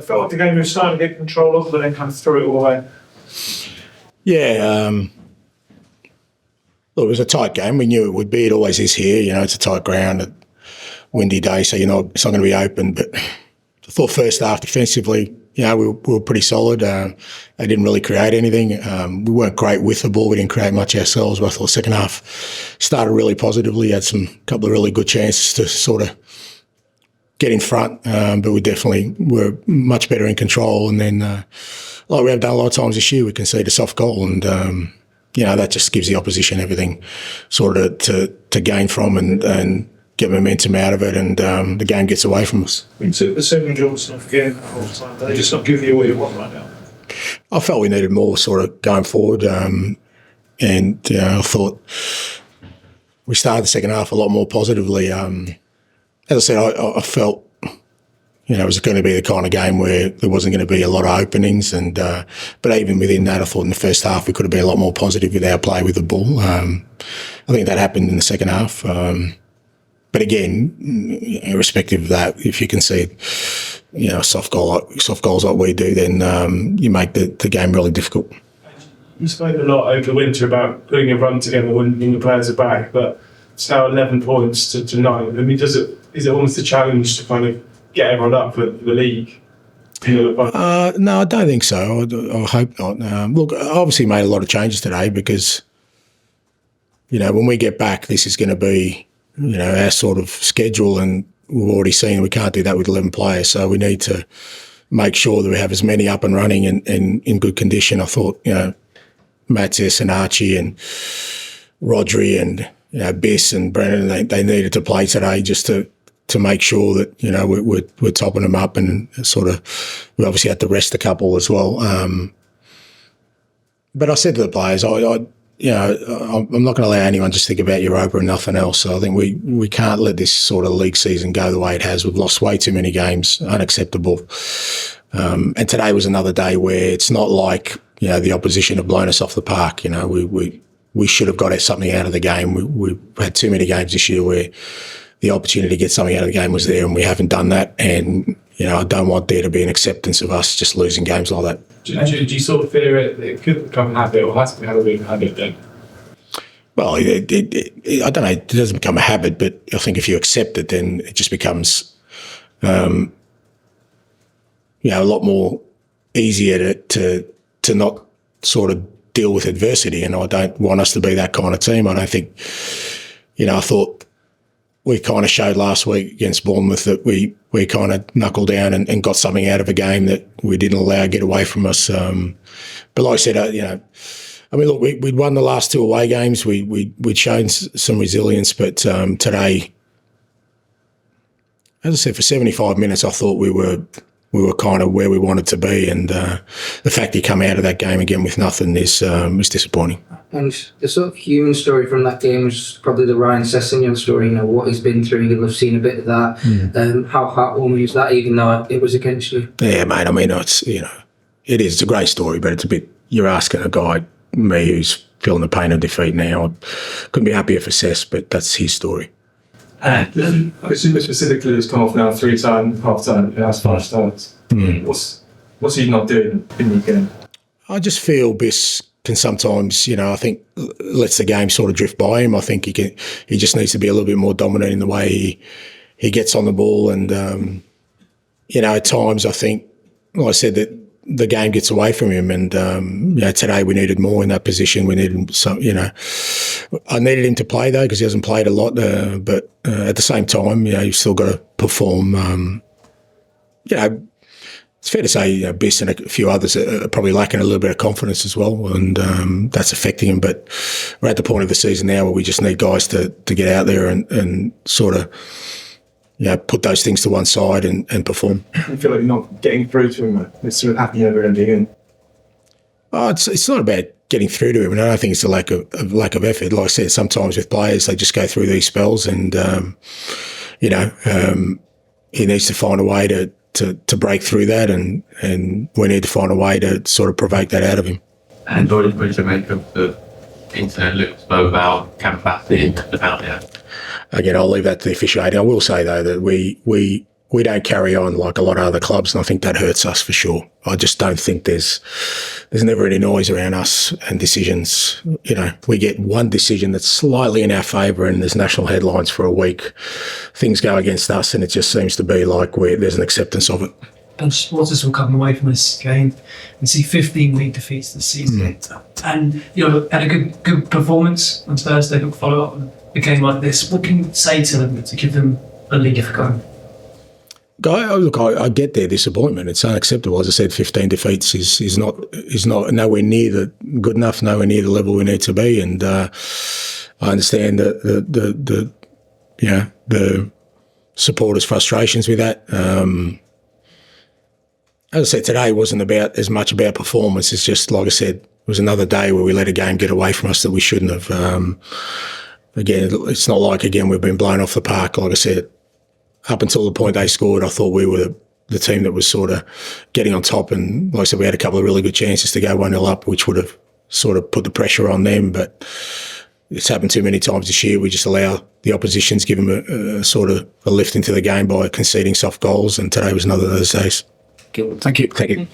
Felt like the game was starting to get control of, but then kind of threw it all away. Yeah, look, it was a tight game. We knew it would be. It always is here. You know, it's a tight ground, a windy day, so you know it's not going to be open. But I thought first half defensively, you know, we were pretty solid. They didn't really create anything. We weren't great with the ball. We didn't create much ourselves. But I thought second half started really positively. Had some couple of really good chances to sort of get in front, but we definitely were much better in control. And then, like we have done a lot of times this year, we concede a soft goal, and you know that just gives the opposition everything sort of to gain from and get momentum out of it, and the game gets away from us. So the 7 goals not forgetting the whole time, but they just not giving you what you want right now. I felt we needed more sort of going forward, and you know, I thought we started the second half a lot more positively. As I said, I felt, you know, it was going to be the kind of game where there wasn't going to be a lot of openings, and but even within that, I thought in the first half we could have been a lot more positive with our play with the ball. I think that happened in the second half. But again, irrespective of that, if you concede, you know, soft goals like we do, then you make the game really difficult. You spoke a lot over the winter about putting a run together when your players are back, but it's now 11 points to 9. I mean, is it almost a challenge to kind of get everyone up for the league? No, I don't think so. I hope not. Look, I obviously made a lot of changes today because, you know, when we get back, this is going to be, you know, our sort of schedule, and we've already seen we can't do that with 11 players. So we need to make sure that we have as many up and running and in good condition. I thought, you know, Matthias and Archie and Rodri and, you know, Biss and Brennan, they needed to play today just to make sure that, you know, we're topping them up, and sort of we obviously had to rest a couple as well. But I said to the players, you know, I'm not going to allow anyone just think about Europa and nothing else. So I think we can't let this sort of league season go the way it has. We've lost way too many games, unacceptable. And today was another day where it's not like, you know, the opposition have blown us off the park. You know, we should have got something out of the game. We had too many games this year where the opportunity to get something out of the game was there, and we haven't done that. And, you know, I don't want there to be an acceptance of us just losing games like that. Do you sort of fear it could become a habit, or has to become a habit then? Well, I don't know, it doesn't become a habit, but I think if you accept it, then it just becomes, you know, a lot more easier to not sort of deal with adversity. And I don't want us to be that kind of team. I don't think, you know, I thought we kind of showed last week against Bournemouth that we kind of knuckled down and got something out of a game that we didn't allow get away from us. But like I said, you know, I mean, look, we'd won the last 2 away games. We'd shown some resilience, but today, as I said, for 75 minutes, I thought we were kind of where we wanted to be, and the fact you come out of that game again with nothing is disappointing. And the sort of human story from that game was probably the Ryan Sessegnon story. You know, what he's been through. You'll have seen a bit of that. How heartwarming is that, even though it was against you? Yeah, mate. I mean, it's, you know, it is. It's a great story, but it's a bit. You're asking a guy, me, who's feeling the pain of defeat now. I couldn't be happier for Sess, but that's his story. Specifically, it's come off now 3 times, half time. It has 5 starts. What's he not doing in the game? I just feel Biss can sometimes, you know, I think lets the game sort of drift by him. I think he just needs to be a little bit more dominant in the way he gets on the ball, and you know, at times I think, like I said, that the game gets away from him, and you know, today we needed more in that position. We needed some, you know, I needed him to play though, because he hasn't played a lot, but at the same time, you know, you've still got to perform. You know, it's fair to say, you know, Biss and a few others are probably lacking a little bit of confidence as well, and that's affecting him. But we're at the point of the season now where we just need guys to get out there and sort of, you know, put those things to one side and perform. I feel like you're not getting through to him. It's sort of happening over and again. Oh, it's not about getting through to him. And I don't think it's a lack of effort. Like I said, sometimes with players, they just go through these spells, and he needs to find a way to break through that, and we need to find a way to sort of provoke that out of him. And what did you make of the Luke spoke about capacity about that? Again, I'll leave that to the officiating. I will say though that we don't carry on like a lot of other clubs, and I think that hurts us for sure. I just don't think there's never any noise around us and decisions. We get one decision that's slightly in our favour, and there's national headlines for a week. Things go against us, and it just seems to be like there's an acceptance of it. And supporters will come away from this game and see 15 league defeats this season, and had a good performance on Thursday. They'll follow up on a game like this. What can you say to them to give them a belief going? Look, I get their disappointment. It's unacceptable. As I said, 15 defeats is not nowhere near good enough, nowhere near the level we need to be. And I understand the supporters' frustrations with that. As I said, today wasn't as much about performance. It's just, like I said, it was another day where we let a game get away from us that we shouldn't have. Again, it's not like, we've been blown off the park. Like I said, up until the point they scored, I thought we were the team that was sort of getting on top. And like I said, we had a couple of really good chances to go 1-0 up, which would have sort of put the pressure on them. But it's happened too many times this year. We just allow the oppositions, give them a sort of a lift into the game by conceding soft goals. And today was another of those days. Thank you. Thank you.